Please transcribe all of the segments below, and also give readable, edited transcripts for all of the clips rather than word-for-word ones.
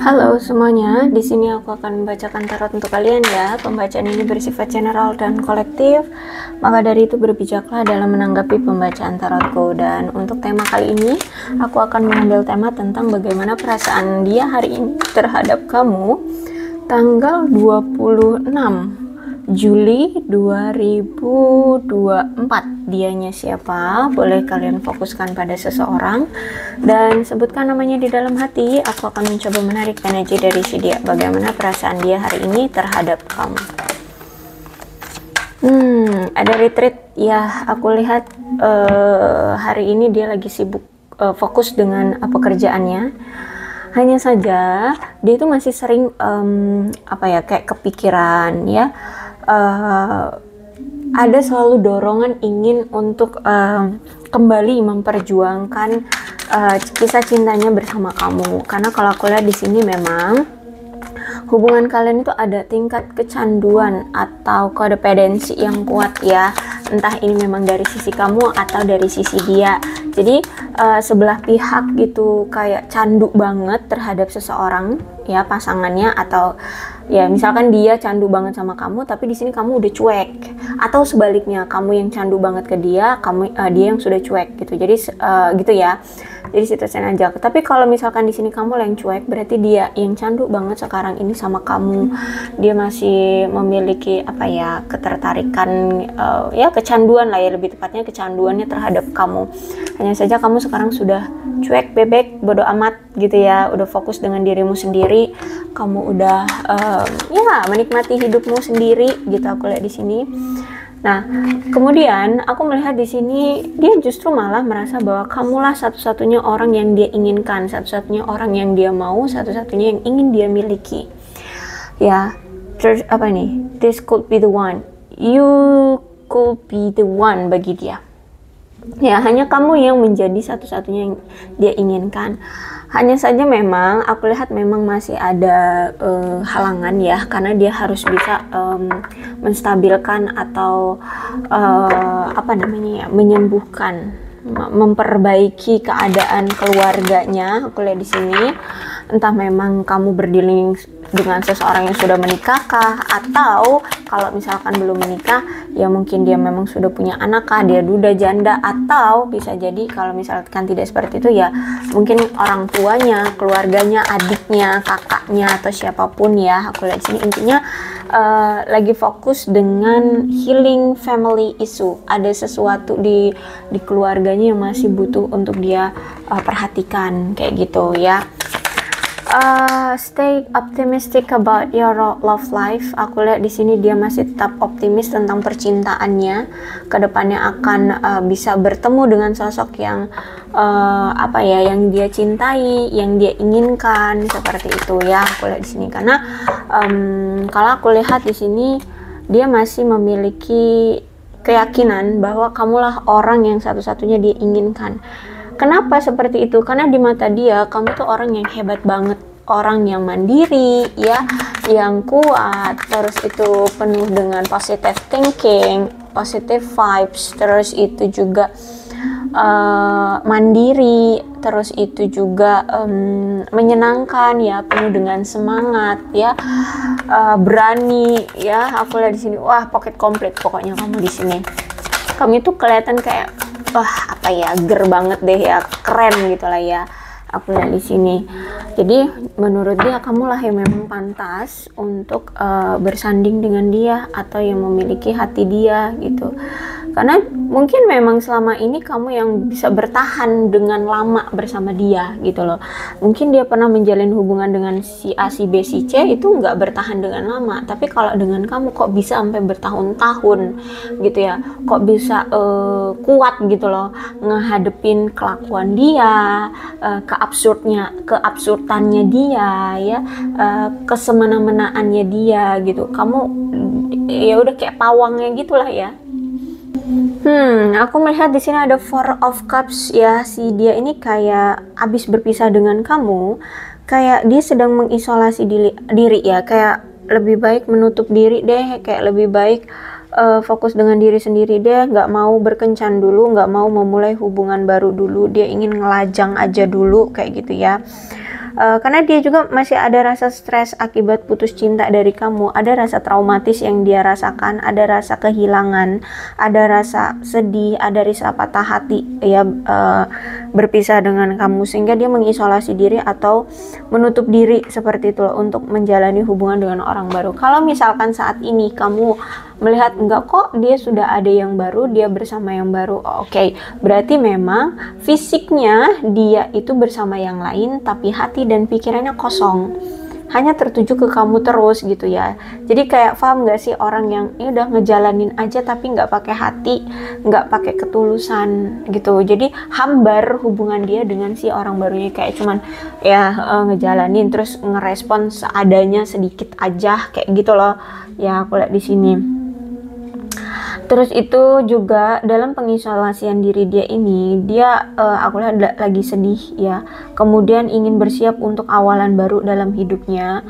Halo semuanya, di sini aku akan membacakan tarot untuk kalian ya. Pembacaan ini bersifat general dan kolektif, maka dari itu berbijaklah dalam menanggapi pembacaan tarotku. Dan untuk tema kali ini, aku akan mengambil tema tentang bagaimana perasaan dia hari ini terhadap kamu tanggal 26 Juli 2024. Dianya siapa? Boleh kalian fokuskan pada seseorang dan sebutkan namanya di dalam hati. Aku akan mencoba menarik energi dari si dia. Bagaimana perasaan dia hari ini terhadap kamu? Ada retreat ya. Aku lihat hari ini dia lagi sibuk fokus dengan pekerjaannya. Hanya saja dia itu masih sering kayak kepikiran ya. Ada selalu dorongan ingin untuk kembali memperjuangkan kisah cintanya bersama kamu. Karena kalau aku lihat di sini memang hubungan kalian itu ada tingkat kecanduan atau kodependensi yang kuat ya. Entah ini memang dari sisi kamu atau dari sisi dia. Jadi sebelah pihak gitu kayak candu banget terhadap seseorang ya, pasangannya, atau ya misalkan dia candu banget sama kamu tapi di sini kamu udah cuek, atau sebaliknya kamu yang candu banget ke dia, dia yang sudah cuek gitu. Jadi gitu ya. Jadi situasinya aja. Tapi kalau misalkan di sini kamu yang cuek, berarti dia yang candu banget sekarang ini sama kamu. Dia masih memiliki ketertarikan kecanduan lah ya, lebih tepatnya kecanduannya terhadap kamu. Hanya saja kamu sekarang sudah cuek, bebek, bodo amat gitu ya. Udah fokus dengan dirimu sendiri. Kamu udah menikmati hidupmu sendiri gitu, aku lihat di sini. Nah, kemudian aku melihat di sini dia justru malah merasa bahwa kamulah satu-satunya orang yang dia inginkan, satu-satunya orang yang dia mau, satu-satunya yang ingin dia miliki. Ya, terus this could be the one. You could be the one bagi dia. Ya, hanya kamu yang menjadi satu-satunya yang dia inginkan. Hanya saja memang aku lihat memang masih ada halangan ya, karena dia harus bisa menstabilkan atau menyembuhkan, memperbaiki keadaan keluarganya. Aku lihat di sini entah memang kamu berdealing dengan seseorang yang sudah menikahkah, atau kalau misalkan belum menikah ya mungkin dia memang sudah punya anak kah, dia duda, janda, atau bisa jadi kalau misalkan tidak seperti itu ya mungkin orang tuanya, keluarganya, adiknya, kakaknya, atau siapapun ya. Aku lihat sini intinya lagi fokus dengan healing family issue. Ada sesuatu di keluarganya yang masih butuh untuk dia perhatikan kayak gitu ya. Stay optimistic about your love life. Aku lihat di sini dia masih tetap optimis tentang percintaannya. Kedepannya akan bisa bertemu dengan sosok yang yang dia cintai, yang dia inginkan, seperti itu ya. Aku lihat di sini karena kalau aku lihat di sini dia masih memiliki keyakinan bahwa kamulah orang yang satu-satunya dia inginkan. Kenapa seperti itu? Karena di mata dia kamu tuh orang yang hebat banget, orang yang mandiri ya, yang kuat, terus itu penuh dengan positive thinking, positive vibes, terus itu juga mandiri, terus itu juga menyenangkan ya, penuh dengan semangat ya, berani ya. Aku lihat di sini, wah, pocket complete pokoknya kamu di sini. Kamu itu kelihatan kayak ger banget deh ya, keren gitu lah ya. Aku lihat di sini. Jadi menurut dia kamulah yang memang pantas untuk bersanding dengan dia atau yang memiliki hati dia gitu. Karena mungkin memang selama ini kamu yang bisa bertahan dengan lama bersama dia gitu loh. Mungkin dia pernah menjalin hubungan dengan si A, si B, si C, itu nggak bertahan dengan lama. Tapi kalau dengan kamu kok bisa sampai bertahun-tahun gitu ya. Kok bisa kuat gitu loh ngehadepin kelakuan dia, keabsurdannya dia ya, kesemena-menaannya dia gitu. Kamu ya udah kayak pawangnya gitulah ya. Aku melihat di sini ada Four of Cups ya. Si dia ini kayak abis berpisah dengan kamu, kayak dia sedang mengisolasi diri ya, kayak lebih baik menutup diri deh, kayak lebih baik fokus dengan diri sendiri deh, nggak mau berkencan dulu, nggak mau memulai hubungan baru dulu, dia ingin ngelajang aja dulu kayak gitu ya. karena dia juga masih ada rasa stres akibat putus cinta dari kamu, ada rasa traumatis yang dia rasakan, ada rasa kehilangan, ada rasa sedih, ada rasa patah hati ya, berpisah dengan kamu, sehingga dia mengisolasi diri atau menutup diri seperti itu untuk menjalani hubungan dengan orang baru. Kalau misalkan saat ini kamu melihat enggak kok, dia sudah ada yang baru, dia bersama yang baru, oke, berarti memang fisiknya dia itu bersama yang lain, tapi hati dan pikirannya kosong, hanya tertuju ke kamu terus gitu ya. Jadi kayak paham gak sih orang yang ya udah ngejalanin aja tapi nggak pakai hati, nggak pakai ketulusan gitu. Jadi hambar hubungan dia dengan si orang barunya, kayak cuman ya ngejalanin terus ngerespon seadanya sedikit aja kayak gitu loh ya, aku lihat di sini. Terus itu juga dalam pengisolasian diri dia ini, dia aku lihat lagi sedih ya. Kemudian ingin bersiap untuk awalan baru dalam hidupnya.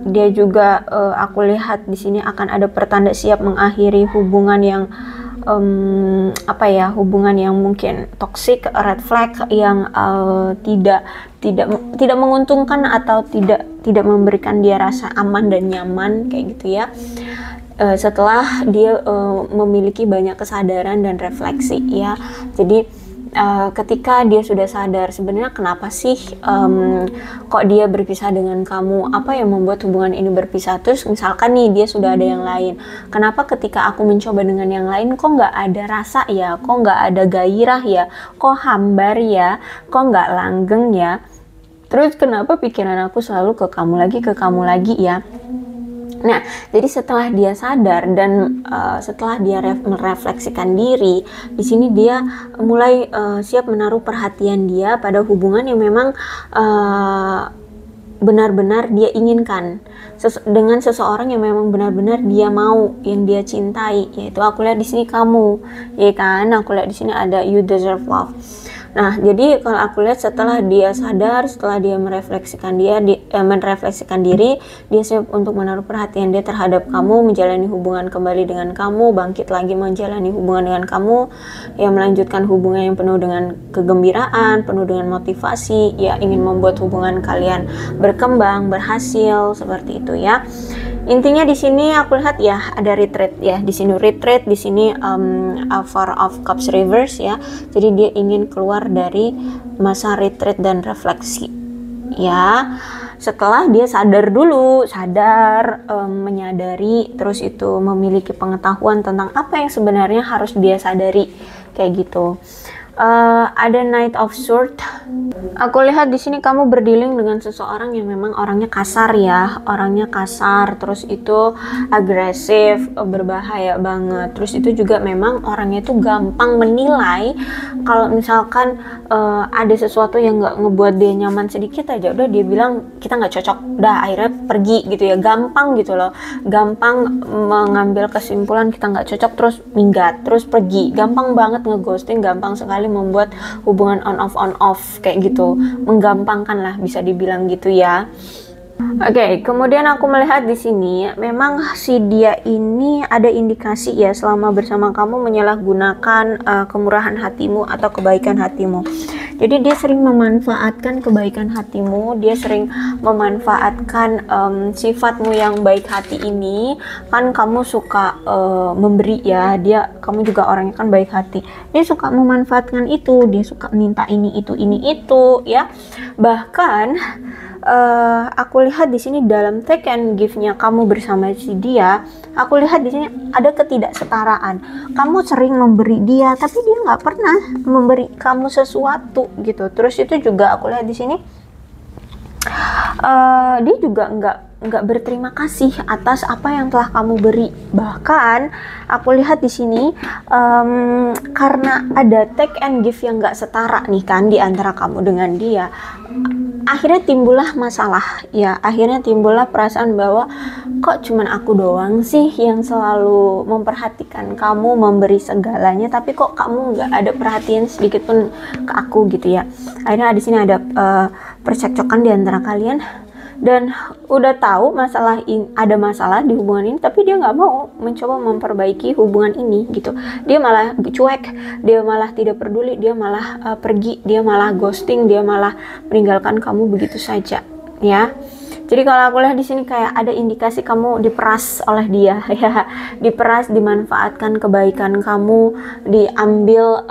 Dia juga aku lihat di sini akan ada pertanda siap mengakhiri hubungan yang hubungan yang mungkin toxic, red flag, yang tidak menguntungkan atau tidak memberikan dia rasa aman dan nyaman kayak gitu ya. Setelah dia memiliki banyak kesadaran dan refleksi ya. Jadi ketika dia sudah sadar sebenarnya kenapa sih kok dia berpisah dengan kamu, apa yang membuat hubungan ini berpisah. Terus misalkan nih dia sudah ada yang lain, kenapa ketika aku mencoba dengan yang lain kok nggak ada rasa ya, kok nggak ada gairah ya, kok hambar ya, kok nggak langgeng ya, terus kenapa pikiran aku selalu ke kamu lagi ya. Nah, jadi setelah dia sadar dan setelah dia merefleksikan diri, di sini dia mulai siap menaruh perhatian dia pada hubungan yang memang benar-benar dia inginkan, dengan seseorang yang memang benar-benar dia mau, yang dia cintai, yaitu aku lihat di sini kamu, ya kan? Aku lihat di sini ada you deserve love. Nah, jadi kalau aku lihat setelah dia sadar, setelah dia merefleksikan diri, dia siap untuk menaruh perhatian dia terhadap kamu, menjalani hubungan kembali dengan kamu, bangkit lagi menjalani hubungan dengan kamu, ya melanjutkan hubungan yang penuh dengan kegembiraan, penuh dengan motivasi, ya ingin membuat hubungan kalian berkembang, berhasil seperti itu ya. Intinya di sini aku lihat ya ada retreat ya, di sini retreat, di sini Four of Cups reverse ya. Jadi dia ingin keluar dari masa retreat dan refleksi ya. Setelah dia sadar dulu, menyadari, terus itu memiliki pengetahuan tentang apa yang sebenarnya harus dia sadari kayak gitu. Ada Knight of Swords. Aku lihat di sini kamu berdealing dengan seseorang yang memang orangnya kasar ya, terus itu agresif, berbahaya banget. Terus itu juga memang orangnya itu gampang menilai. Kalau misalkan ada sesuatu yang nggak ngebuat dia nyaman sedikit aja, udah dia bilang kita nggak cocok, udah akhirnya pergi gitu ya, gampang gitu loh, gampang mengambil kesimpulan kita nggak cocok terus minggat, terus pergi, gampang banget ngeghosting, gampang sekali membuat hubungan on off kayak gitu, menggampangkan lah bisa dibilang gitu ya. Oke, kemudian aku melihat di sini memang si dia ini ada indikasi ya selama bersama kamu menyalahgunakan kemurahan hatimu atau kebaikan hatimu. Jadi dia sering memanfaatkan kebaikan hatimu, dia sering memanfaatkan sifatmu yang baik hati ini. Kan kamu suka memberi ya, kamu juga orangnya kan baik hati. Dia suka memanfaatkan itu, dia suka minta ini itu ya. Bahkan aku lihat di sini dalam take and give-nya kamu bersama si dia, aku lihat di sini ada ketidaksetaraan. Kamu sering memberi dia, tapi dia nggak pernah memberi kamu sesuatu gitu. Terus itu juga aku lihat di sini dia juga nggak berterima kasih atas apa yang telah kamu beri. Bahkan aku lihat di sini karena ada take and give yang nggak setara nih kan di antara kamu dengan dia, akhirnya timbullah masalah ya, akhirnya timbullah perasaan bahwa kok cuman aku doang sih yang selalu memperhatikan kamu, memberi segalanya, tapi kok kamu nggak ada perhatian sedikit pun ke aku gitu ya. Akhirnya di sini ada percekcokan di antara kalian. dan udah tahu ada masalah di hubungan ini, tapi dia nggak mau mencoba memperbaiki hubungan ini gitu. Dia malah cuek, dia malah tidak peduli, dia malah pergi, dia malah ghosting, dia malah meninggalkan kamu begitu saja ya. Jadi kalau aku lihat di sini kayak ada indikasi kamu diperas oleh dia ya, diperas, dimanfaatkan kebaikan kamu, diambil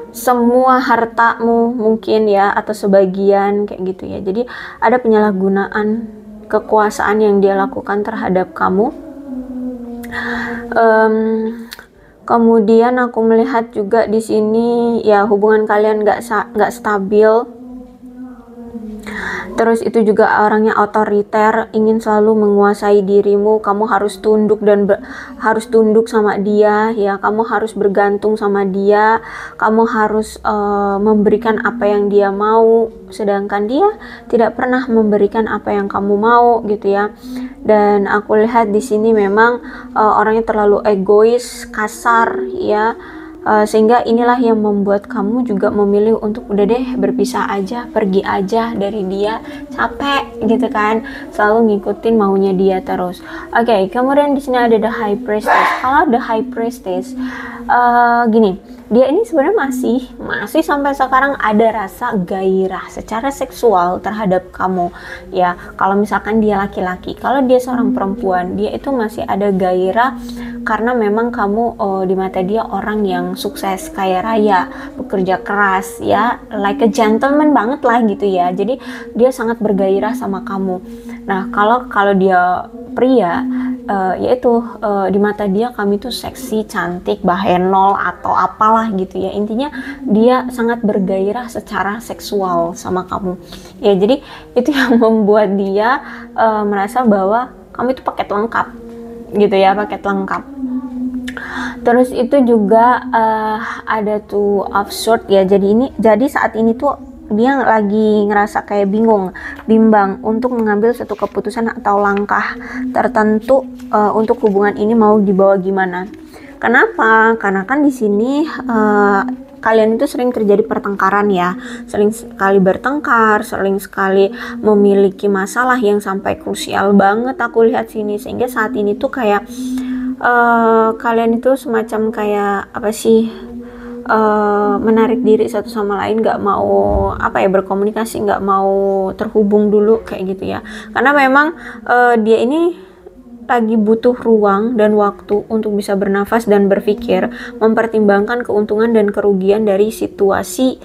semua hartamu mungkin ya, atau sebagian kayak gitu ya. Jadi ada penyalahgunaan kekuasaan yang dia lakukan terhadap kamu. Kemudian aku melihat juga di sini ya hubungan kalian nggak stabil. Terus itu juga orangnya otoriter, ingin selalu menguasai dirimu. Kamu harus tunduk dan harus tunduk sama dia ya. Kamu harus bergantung sama dia. Kamu harus memberikan apa yang dia mau, sedangkan dia tidak pernah memberikan apa yang kamu mau gitu ya. Dan aku lihat di sini memang orangnya terlalu egois, kasar ya. Sehingga inilah yang membuat kamu juga memilih untuk udah deh berpisah aja, pergi aja dari dia, capek gitu kan, selalu ngikutin maunya dia terus. Oke, kemudian di sini ada the high priestess. Kalau the high priestess gini, dia ini sebenarnya masih sampai sekarang ada rasa gairah secara seksual terhadap kamu ya. Kalau misalkan dia laki-laki, kalau dia seorang perempuan, dia itu masih ada gairah karena memang kamu di mata dia orang yang sukses, kaya raya, bekerja keras ya, like a gentleman banget lah gitu ya. Jadi dia sangat bergairah sama kamu. Nah kalau dia pria, yaitu di mata dia kami tuh seksi, cantik, bahenol atau apalah gitu ya. Intinya dia sangat bergairah secara seksual sama kamu ya. Jadi itu yang membuat dia merasa bahwa kamu itu paket lengkap gitu ya, paket lengkap. Terus itu juga ada tuh absurd ya. Jadi saat ini tuh dia lagi ngerasa kayak bimbang untuk mengambil satu keputusan atau langkah tertentu untuk hubungan ini mau dibawa gimana. Kenapa? Karena kan di sini kalian itu sering terjadi pertengkaran ya, sering sekali bertengkar, sering sekali memiliki masalah yang sampai krusial banget aku lihat sini. Sehingga saat ini tuh kayak kalian itu semacam kayak apa sih, menarik diri satu sama lain, nggak mau berkomunikasi, nggak mau terhubung dulu kayak gitu ya. Karena memang dia ini lagi butuh ruang dan waktu untuk bisa bernafas dan berpikir, mempertimbangkan keuntungan dan kerugian dari situasi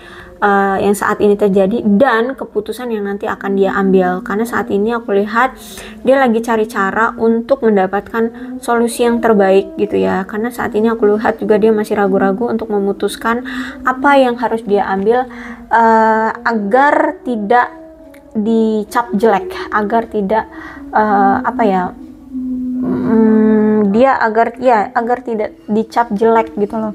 yang saat ini terjadi dan keputusan yang nanti akan dia ambil. Karena saat ini aku lihat dia lagi cari cara untuk mendapatkan solusi yang terbaik gitu ya. Karena saat ini aku lihat juga dia masih ragu-ragu untuk memutuskan apa yang harus dia ambil agar tidak dicap jelek, agar tidak agar tidak dicap jelek gitu loh.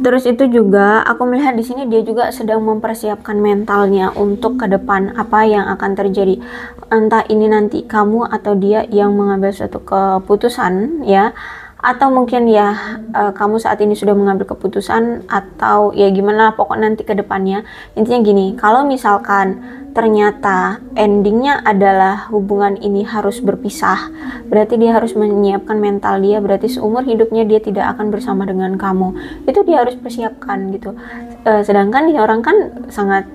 Terus itu juga aku melihat di sini dia juga sedang mempersiapkan mentalnya untuk ke depan apa yang akan terjadi. Entah ini nanti kamu atau dia yang mengambil suatu keputusan ya, atau mungkin ya kamu saat ini sudah mengambil keputusan, atau ya gimana pokoknya nanti ke depannya. Intinya gini, kalau misalkan ternyata endingnya adalah hubungan ini harus berpisah, berarti dia harus menyiapkan mental dia, berarti seumur hidupnya dia tidak akan bersama dengan kamu. Itu dia harus persiapkan gitu. Sedangkan dia orang kan sangat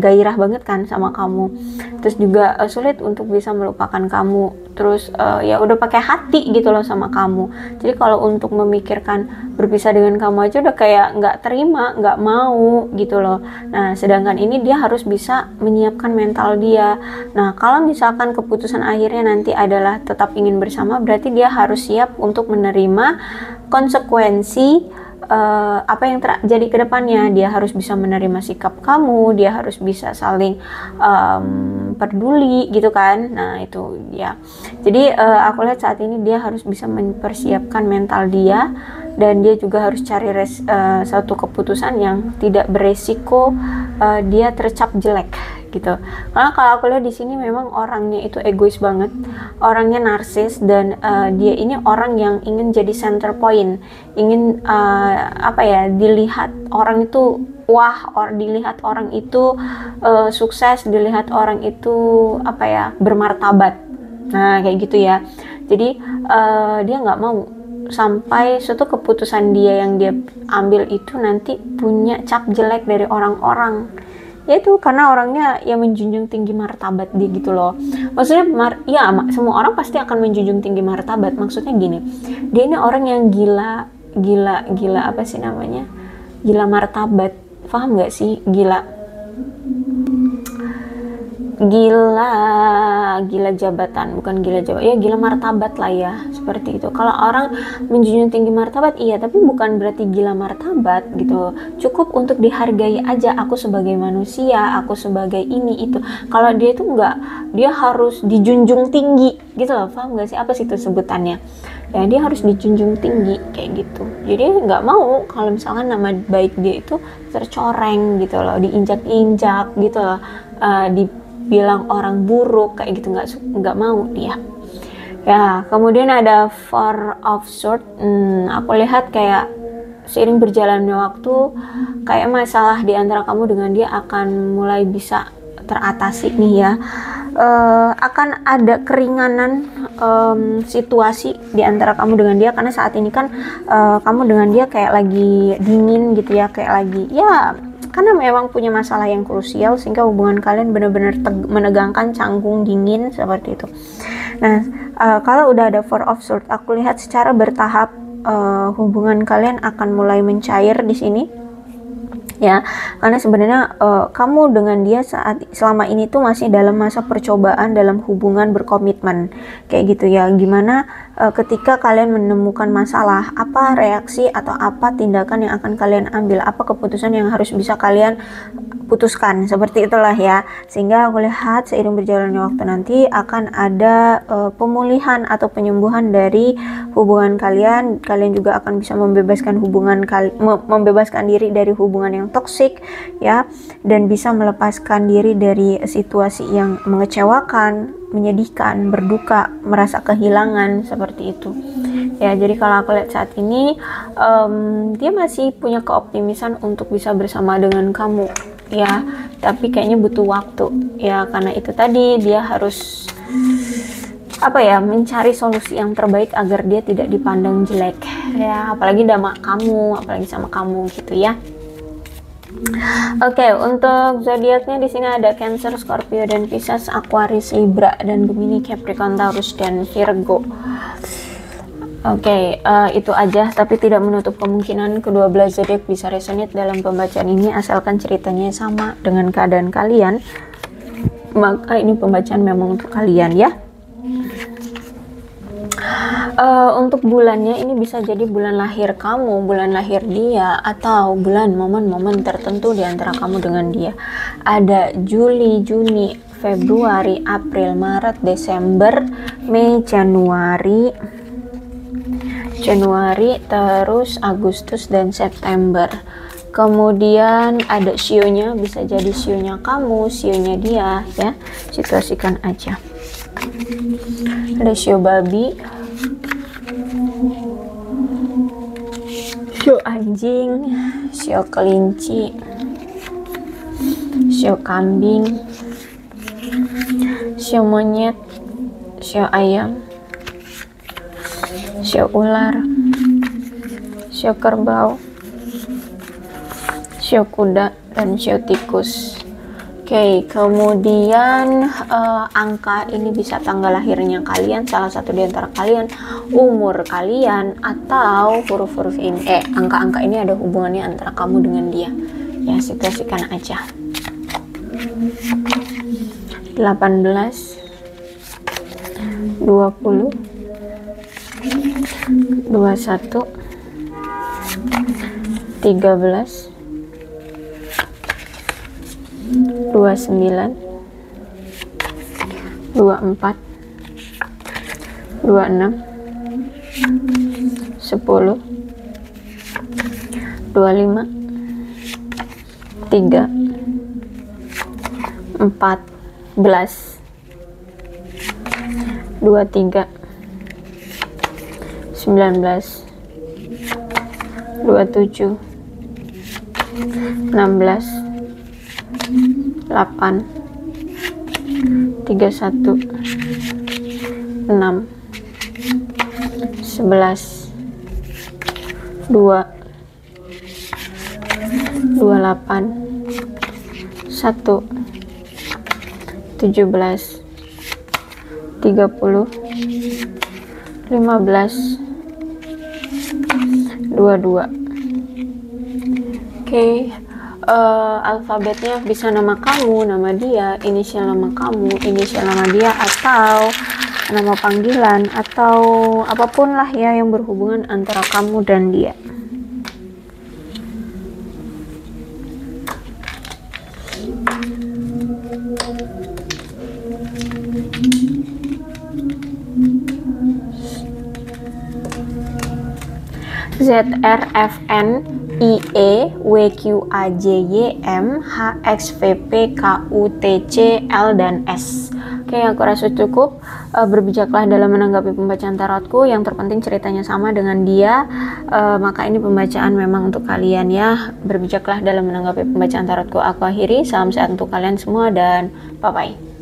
gairah banget kan sama kamu, terus juga sulit untuk bisa melupakan kamu, terus ya udah pakai hati gitu loh sama kamu. Jadi kalau untuk memikirkan berpisah dengan kamu aja udah kayak nggak terima, nggak mau gitu loh. Nah sedangkan ini dia harus bisa menyiapkan mental dia. Nah kalau misalkan keputusan akhirnya nanti adalah tetap ingin bersama, berarti dia harus siap untuk menerima konsekuensi apa yang terjadi ke depannya. Dia harus bisa menerima sikap kamu, dia harus bisa saling peduli gitu kan. Nah itu ya. Jadi aku lihat saat ini dia harus bisa mempersiapkan mental dia, dan dia juga harus cari satu keputusan yang tidak beresiko dia tercap jelek gitu. Karena kalau aku lihat di sini memang orangnya itu egois banget, orangnya narsis, dan dia ini orang yang ingin jadi center point, ingin dilihat orang itu wah, dilihat orang itu sukses, dilihat orang itu apa ya, bermartabat. Nah kayak gitu ya. Jadi dia nggak mau sampai suatu keputusan dia yang dia ambil itu nanti punya cap jelek dari orang-orang. Ya itu karena orangnya ya menjunjung tinggi martabat dia gitu loh. Maksudnya ya semua orang pasti akan menjunjung tinggi martabat. Maksudnya gini, dia ini orang yang gila apa sih namanya? Gila martabat. Paham nggak sih? Gila jabatan, bukan gila jabatan ya, gila martabat lah ya, seperti itu. Kalau orang menjunjung tinggi martabat iya, tapi bukan berarti gila martabat gitu. Cukup untuk dihargai aja, aku sebagai manusia, aku sebagai ini itu. Kalau dia itu enggak, dia harus dijunjung tinggi gitu loh. Paham gak sih apa sih itu sebutannya ya? Dia harus dijunjung tinggi kayak gitu. Jadi nggak mau kalau misalkan nama baik dia itu tercoreng gitu loh, diinjak-injak gitu loh, dibilang orang buruk kayak gitu, nggak mau dia. Ya kemudian ada Four of Swords. Aku lihat kayak seiring berjalannya waktu kayak masalah di antara kamu dengan dia akan mulai bisa teratasi nih ya. Akan ada keringanan situasi di antara kamu dengan dia, karena saat ini kan kamu dengan dia kayak lagi dingin gitu ya, kayak lagi ya karena memang punya masalah yang krusial sehingga hubungan kalian benar-benar menegangkan, canggung, dingin seperti itu. Nah kalau udah ada Four of Swords, aku lihat secara bertahap hubungan kalian akan mulai mencair di sini ya, karena sebenarnya kamu dengan dia selama ini tuh masih dalam masa percobaan dalam hubungan berkomitmen kayak gitu ya. Gimana ketika kalian menemukan masalah, apa reaksi atau apa tindakan yang akan kalian ambil, apa keputusan yang harus bisa kalian putuskan, seperti itulah ya. Sehingga aku lihat seiring berjalannya waktu nanti akan ada pemulihan atau penyembuhan dari hubungan kalian. Kalian juga akan bisa membebaskan membebaskan diri dari hubungan yang toksik ya, dan bisa melepaskan diri dari situasi yang mengecewakan, menyedihkan, berduka, merasa kehilangan seperti itu ya. Jadi kalau aku lihat saat ini dia masih punya keoptimisan untuk bisa bersama dengan kamu ya, tapi kayaknya butuh waktu ya, karena itu tadi dia harus apa ya, mencari solusi yang terbaik agar dia tidak dipandang jelek ya, apalagi sama kamu gitu ya. Oke, untuk zodiaknya di sini ada Cancer, Scorpio dan Pisces, Aquarius, Libra dan Gemini, Capricorn, Taurus dan Virgo. Oke, itu aja, tapi tidak menutup kemungkinan kedua belas zodiak bisa resonate dalam pembacaan ini asalkan ceritanya sama dengan keadaan kalian. Maka ini pembacaan memang untuk kalian ya. Untuk bulannya ini bisa jadi bulan lahir kamu, bulan lahir dia, atau bulan momen-momen tertentu di antara kamu dengan dia. Ada Juli, Juni, Februari, April, Maret, Desember, Mei, Januari, terus Agustus dan September. Kemudian ada sionya, bisa jadi sionya kamu, sionya dia ya. Situasikan aja. Ada sio babi, sio anjing, sio kelinci, sio kambing, sio monyet, sio ayam, sio ular, sio kerbau, sio kuda, dan sio tikus. Oke, kemudian angka ini bisa tanggal lahirnya kalian, salah satu di antara kalian, umur kalian, atau huruf-huruf ini, angka-angka ini ada hubungannya antara kamu dengan dia. Ya, situasikan aja. 18, 20, 21, 13, 29, 24, 26, 10, 25, 3, 14, 23, 19, 27, 16, 8, 31, 6, 11, 2, 28, 1, 17, 30, 15, 22. Oke, alfabetnya bisa nama kamu, nama dia, inisial nama kamu, inisial nama dia, atau nama panggilan, atau apapun lah ya yang berhubungan antara kamu dan dia. Z, R, F, N, I, E, W, Q, A, J, Y, M, H, X, V, P, K, U, T, C, L, dan S. Oke, aku rasa cukup. Berbijaklah dalam menanggapi pembacaan tarotku. Yang terpenting ceritanya sama dengan dia. Maka ini pembacaan memang untuk kalian ya. Berbijaklah dalam menanggapi pembacaan tarotku. Aku akhiri. Salam sehat untuk kalian semua dan bye-bye.